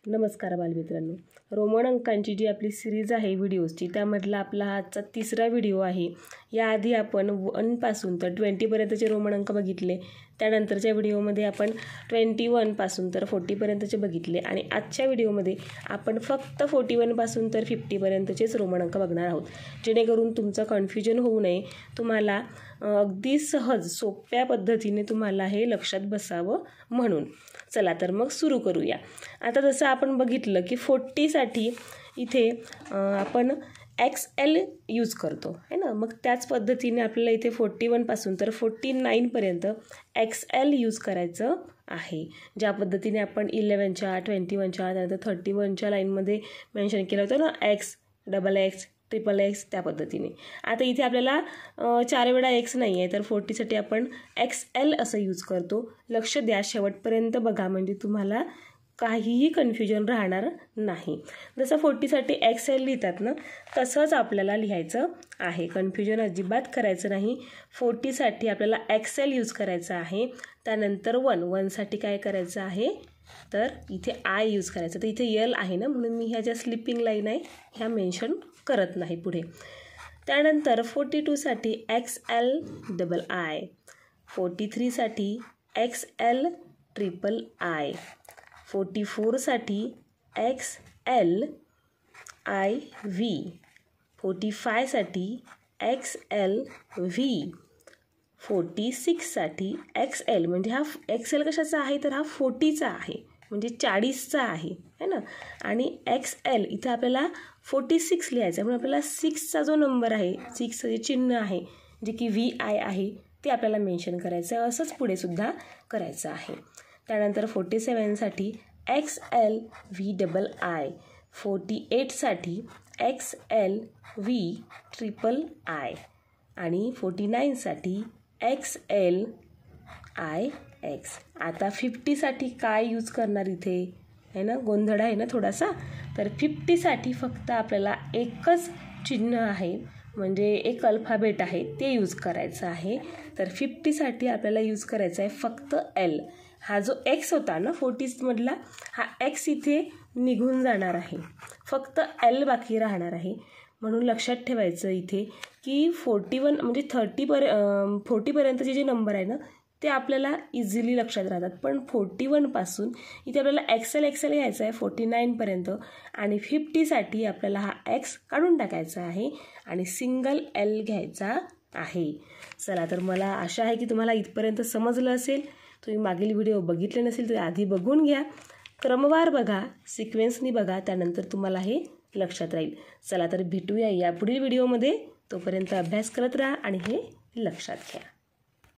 नमस्कार बालमित्रांनो, रोमन अंकांची जी आपली सिरीज आहे व्हिडिओजची त्यामधला आपला आजचा तिसरा व्हिडिओ आहे। याआधी आपण 1 पासून तर 20 पर्यंतचे रोमन अंक बघितले। त्यानंतरच्या व्हिडिओमध्ये आपण 21 पासून तर 40 पर्यंतचे बघितले आणि आजच्या व्हिडिओमध्ये आपण फक्त 41 पासून तर 50 पर्यंतचेच रोमन अंक बघणार आहोत, जेणेकरून तुमचं कन्फ्युजन होऊ नये। तुम्हाला अगदी सहज सोप्या पद्धतीने तुम्हाला हे लक्षात बसावं म्हणून। चला तर मग सुरू करूया। आता जसं आपण बघितलं की 40 साठी इथे आपण XL यूज करतो है ना। मग त्याच पद्धतीने आपल्याला इथे 41 पासून तर 49 पर्यंत XL यूज करायचं आहे। ज्या पद्धतीने आपण 11च्या 21च्या त्यानंतर 31च्या लाईनमध्ये मेन्शन केलं होतं ना, X XX XXX त्या पद्धतीने। आता इथे आपल्याला 4 वेळा X नाही आहे तर 40 साठी आपण XL असं यूज करतो। लक्ष द्या, शेवटपर्यंत बघा म्हणजे तुम्हाला काहीही कन्फ्युजन राहणार नाही। जसं 40 साठी XL लिहितात ना, तसंच आपल्याला लिहायचं आहे, कन्फ्युजन अजिबात करायचं नाही। 40 साठी आपल्याला XL यूज करायचं आहे। त्यानंतर 1 साठी काय करायचं आहे तर इथे I यूज करायचं। तर इथे L आहे ना, म्हणून मी ह्या ज्या स्लिपिंग लाईन आहे ह्या मेन्शन करत नाही पुढे। त्यानंतर 42 साठी XLII, 43 साठी XLIII, 44 साठी XLIV, 45 साठी XLV, 46 साठी XL म्हणजे हा XL कशाचा आहे तर हा 40चा आहे म्हणजे 40चा आहे है ना। आणि XL इथे आपल्याला 46 लिहायचं आहे, म्हणून आपल्याला 6चा जो नंबर आहे, 6चं जे चिन्ह आहे जे की VI आहे ते आपल्याला मेन्शन करायचं आहे। असंच पुढे सुद्धा करायचं आहे। त्यानंतर 47 साठी XLVII, 48 साठी XLVIII आणि 49 साठी XLIX। आता 50 साठी काय यूज करणार इथे है ना, गोंधळ आहे ना थोडासा। तर 50 साठी फक्त आपल्याला एकच चिन्ह आहे म्हणजे एक अल्फाबेट आहे ते यूज करायचं आहे। तर 50 साठी आपल्याला यूज करायचा आहे फक्त L। हा जो X होता ना 40 मधला, हा X इथे निघून जाणार आहे, फक्त L बाकी राहणार आहे। म्हणून लक्षात ठेवायचं इथे की 41 म्हणजे 40 पर्यंतचे जे नंबर आहे ना ते आपल्याला इझिली लक्षात राहतात, पण 41 पासून इथे आपल्याला XL घ्यायचा आहे 49 पर्यंत आणि 50 साठी आपल्याला हा X काढून टाकायचा आहे आणि सिंगल L घ्यायचा आहे। चला तर मला आशा आहे की तुम्हाला इथपर्यंत समजलं असेल। तुम्ही मागील व्हिडिओ बघितले नसेल तर आधी बघून घ्या, क्रमवार बघा, सिक्वेन्सनी बघा, त्यानंतर तुम्हाला हे लक्षात राहील। चला तर भेटूया या पुढील व्हिडिओमध्ये, तोपर्यंत अभ्यास करत राहा आणि हे लक्षात घ्या।